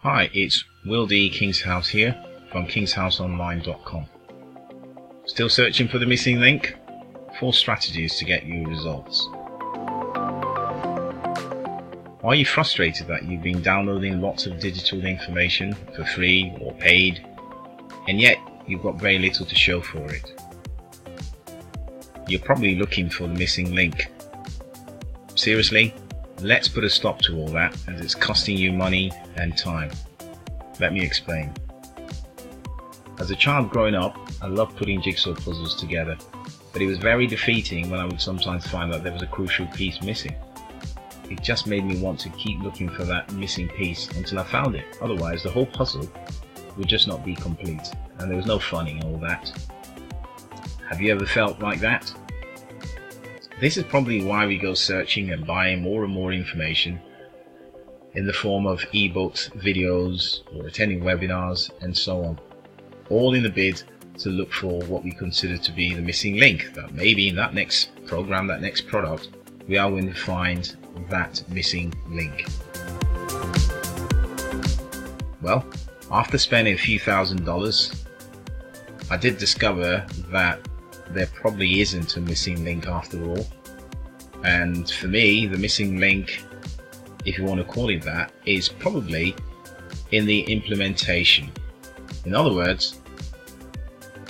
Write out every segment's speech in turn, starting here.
Hi, it's Will D. Kingshouse here from kingshouseonline.com. Still searching for the missing link? 4 strategies to get you results. Are you frustrated that you've been downloading lots of digital information for free or paid, and yet you've got very little to show for it? You're probably looking for the missing link. Seriously? Let's put a stop to all that, as it's costing you money and time. Let me explain. As a child growing up, I loved putting jigsaw puzzles together, but it was very defeating when I would sometimes find that there was a crucial piece missing. It just made me want to keep looking for that missing piece until I found it. Otherwise, the whole puzzle would just not be complete, and there was no fun in all that. Have you ever felt like that? This is probably why we go searching and buying more and more information in the form of ebooks, videos, or attending webinars, and so on, all in the bid to look for what we consider to be the missing link, that maybe in that next program, that next product, we are going to find that missing link. Well, after spending a few $1,000s, I did discover that there probably isn't a missing link after all. And for me, the missing link, if you want to call it that, is probably in the implementation. In other words,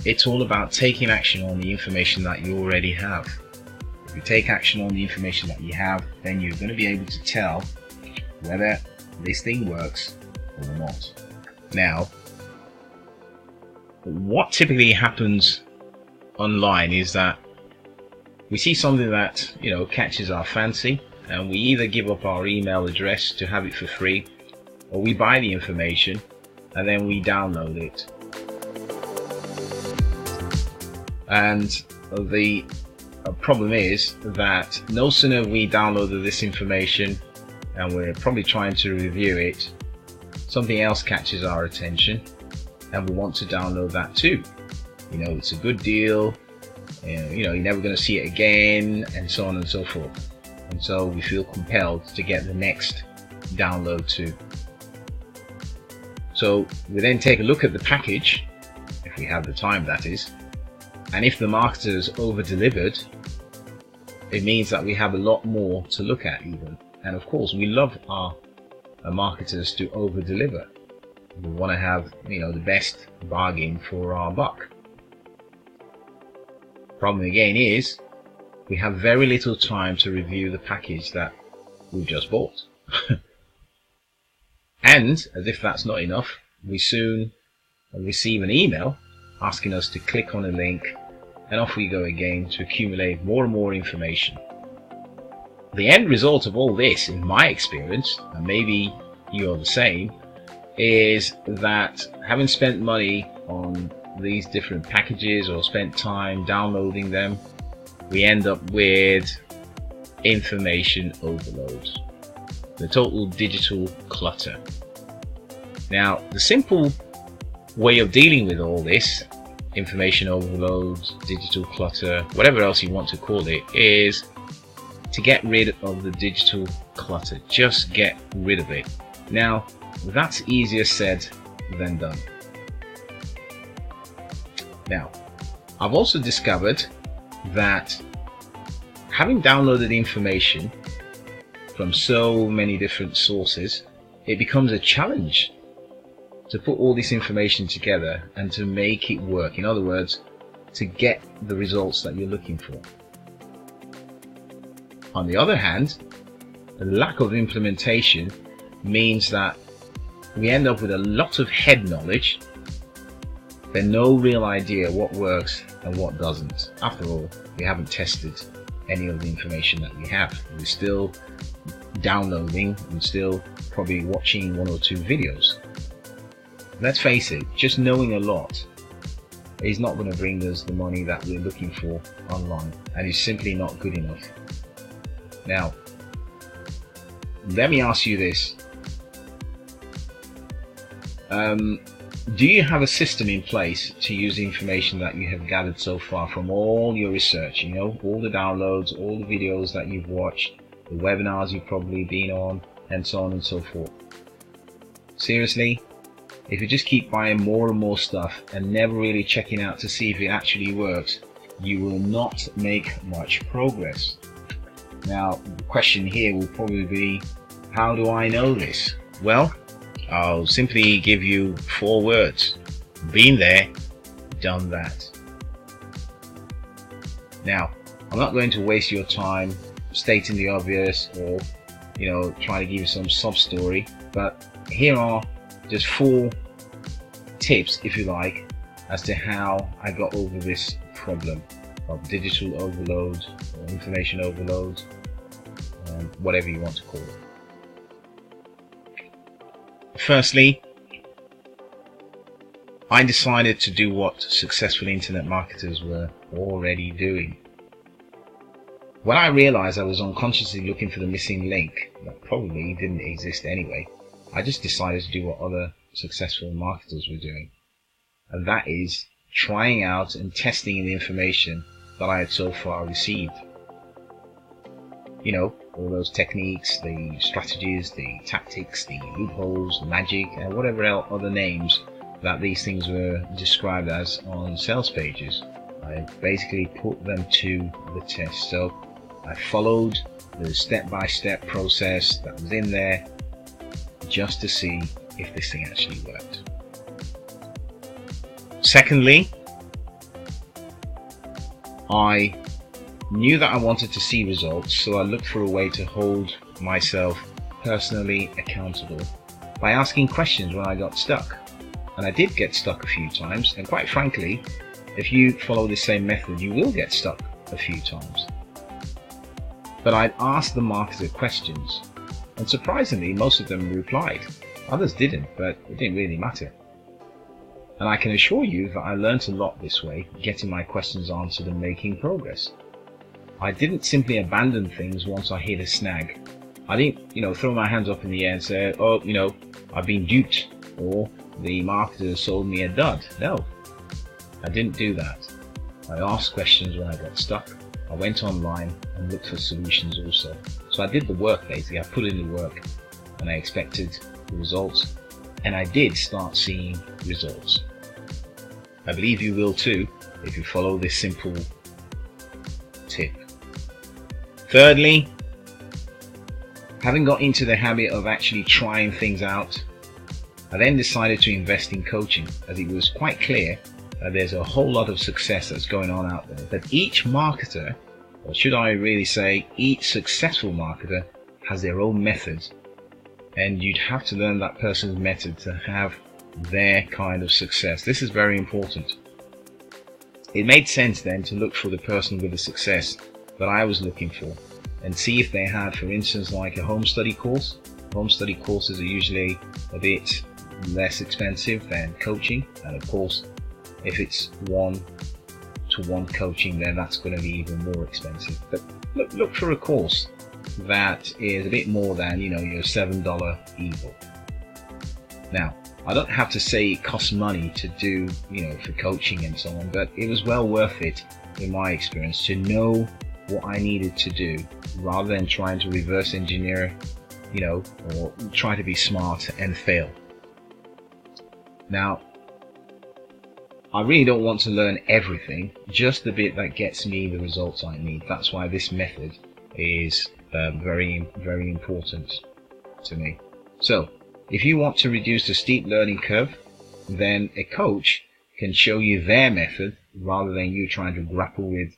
it's all about taking action on the information that you already have. If you take action on the information that you have, then you're going to be able to tell whether this thing works or not. Now, what typically happens online is that we see something that catches our fancy, and we either give up our email address to have it for free, or we buy the information and then we download it. And the problem is that no sooner we downloaded this information and we're probably trying to review it, something else catches our attention and we want to download that too. It's a good deal, you're never going to see it again, and so on and so forth. And so we feel compelled to get the next download too. So we then take a look at the package, if we have the time that is, and if the marketers over-delivered, it means that we have a lot more to look at even. And of course, we love our marketers to over-deliver. We want to have the best bargain for our buck. Problem again is we have very little time to review the package that we've just bought. And as if that's not enough, we soon receive an email asking us to click on a link, and off we go again to accumulate more and more information. The end result of all this, in my experience, and maybe you're the same, is that having spent money on these different packages or spent time downloading them, we end up with information overload, the total digital clutter. Now, the simple way of dealing with all this information overload, digital clutter, whatever else you want to call it, is to get rid of the digital clutter. Just get rid of it. Now, that's easier said than done. Now, I've also discovered that having downloaded information from so many different sources, it becomes a challenge to put all this information together and to make it work. In other words, to get the results that you're looking for. On the other hand, the lack of implementation means that we end up with a lot of head knowledge, but no real idea what works and what doesn't. After all, we haven't tested any of the information that we have. We're still downloading and still probably watching 1 or 2 videos. Let's face it, just knowing a lot is not going to bring us the money that we're looking for online, and it's simply not good enough. Now, let me ask you this. Do you have a system in place to use the information that you have gathered so far from all your research? All the downloads, all the videos that you've watched, the webinars you've probably been on, and so on and so forth. Seriously, if you just keep buying more and more stuff and never really checking out to see if it actually works, you will not make much progress. Now, the question here will probably be, how do I know this? Well, I'll simply give you 4 words. Been there, done that. Now, I'm not going to waste your time stating the obvious or, trying to give you some sub story, but here are just 4 tips, if you like, as to how I got over this problem of digital overload or information overload, whatever you want to call it. Firstly, I decided to do what successful internet marketers were already doing. When I realized I was unconsciously looking for the missing link that probably didn't exist anyway, I just decided to do what other successful marketers were doing. And that is trying out and testing the information that I had so far received. All those techniques, the strategies, the tactics, the loopholes, magic, and whatever else other names that these things were described as on sales pages. I basically put them to the test. So I followed the step-by-step process that was in there just to see if this thing actually worked. Secondly, I knew that I wanted to see results, so I looked for a way to hold myself personally accountable by asking questions when I got stuck. And I did get stuck a few times, and quite frankly, if you follow the same method, you will get stuck a few times. But I'd asked the marketer questions, and surprisingly, most of them replied. Others didn't, but it didn't really matter. And I can assure you that I learned a lot this way, getting my questions answered and making progress. I didn't simply abandon things once I hit a snag. I didn't, throw my hands up in the air and say, oh, I've been duped, or the marketer sold me a dud. No, I didn't do that. I asked questions when I got stuck. I went online and looked for solutions also. So I did the work basically. I put in the work and I expected the results, and I did start seeing results. I believe you will too if you follow this simple tip. Thirdly, having got into the habit of actually trying things out, I then decided to invest in coaching, as it was quite clear that there's a whole lot of success that's going on out there. But each marketer, or should I really say each successful marketer, has their own methods, and you'd have to learn that person's method to have their kind of success. This is very important. It made sense then to look for the person with the success that I was looking for and see if they had, for instance, like a home study course. Home study courses are usually a bit less expensive than coaching, and of course if it's one-to-one coaching, then that's going to be even more expensive. But look for a course that is a bit more than your $7 ebook. Now, I don't have to say it costs money to do for coaching and so on, but it was well worth it in my experience to know what I needed to do rather than trying to reverse engineer or try to be smart and fail. Now, I really don't want to learn everything, just the bit that gets me the results I need. That's why this method is very, very important to me. So, if you want to reduce the steep learning curve, then a coach can show you their method rather than you trying to grapple with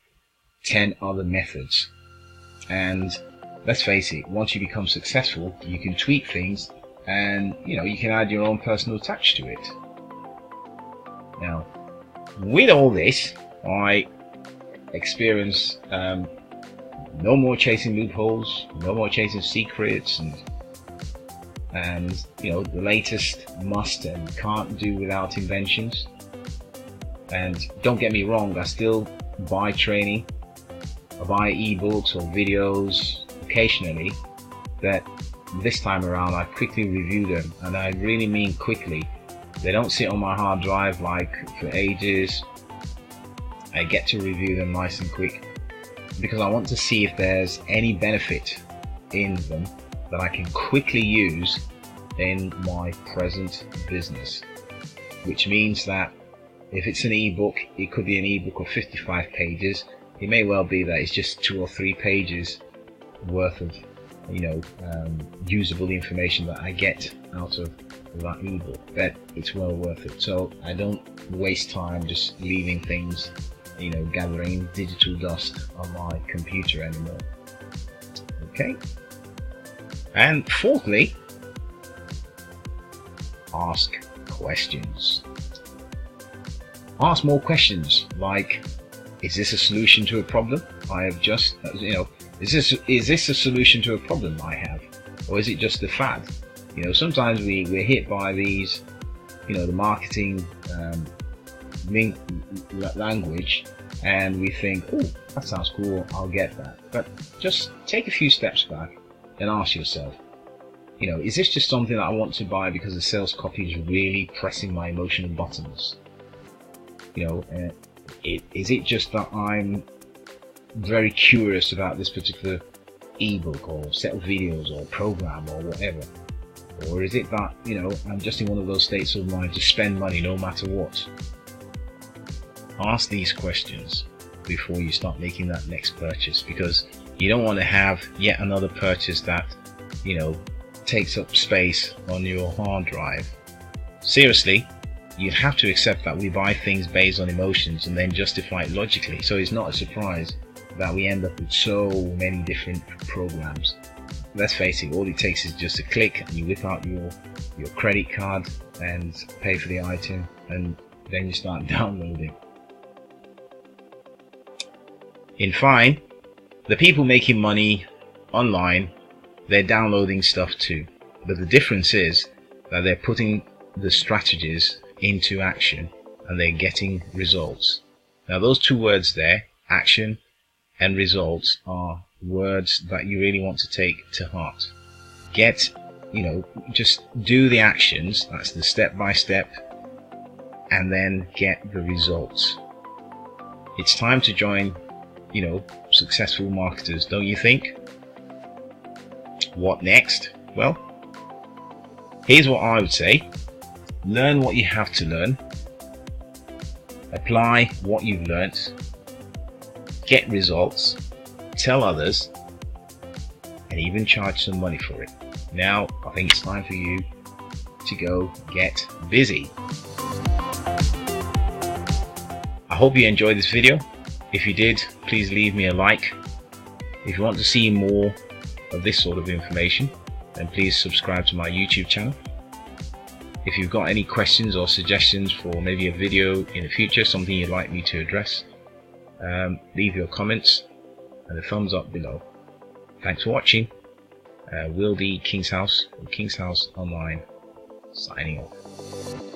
10 other methods. And let's face it, once you become successful, you can tweak things and you can add your own personal touch to it. Now, with all this, I experienced no more chasing loopholes, no more chasing secrets, and the latest must and can't do without inventions. And don't get me wrong, I still buy training, I buy ebooks or videos occasionally, but this time around I quickly review them, and I really mean quickly. They don't sit on my hard drive like for ages. I get to review them nice and quick because I want to see if there's any benefit in them that I can quickly use in my present business, which means that if it's an ebook, it could be an ebook of 55 pages. It may well be that it's just 2 or 3 pages worth of, usable information that I get out of that ebook. But it's well worth it. So I don't waste time just leaving things, gathering digital dust on my computer anymore. Okay. And fourthly, ask questions. Ask more questions like, is this a solution to a problem I have just, is this a solution to a problem I have? Or is it just a fad? Sometimes we're hit by these, the marketing language, and we think, oh, that sounds cool, I'll get that. But just take a few steps back and ask yourself, is this just something that I want to buy because the sales copy is really pressing my emotional buttons? Is it just that I'm very curious about this particular ebook or set of videos or program or whatever? Or is it that, I'm just in one of those states of mind to spend money no matter what? Ask these questions before you start making that next purchase, because you don't want to have yet another purchase that, takes up space on your hard drive. Seriously, you have to accept that we buy things based on emotions and then justify it logically. So it's not a surprise that we end up with so many different programs. Let's face it, all it takes is just a click and you whip out your credit card and pay for the item, and then you start downloading. In fine, the people making money online, they're downloading stuff too. But the difference is that they're putting the strategies into action and they're getting results. Now those two words there, action and results, are words that you really want to take to heart. Just do the actions, that's the step by step, and then get the results. It's time to join, successful marketers, don't you think? What next? Well, here's what I would say. Learn what you have to learn. Apply what you've learnt. Get results. Tell others. And even charge some money for it. Now, I think it's time for you to go get busy. I hope you enjoyed this video. If you did, please leave me a like. If you want to see more of this sort of information, then please subscribe to my YouTube channel. If you've got any questions or suggestions for maybe a video in the future, something you'd like me to address, leave your comments and a thumbs up below. Thanks for watching. Will D. Kingshouse, Kingshouse Online, signing off.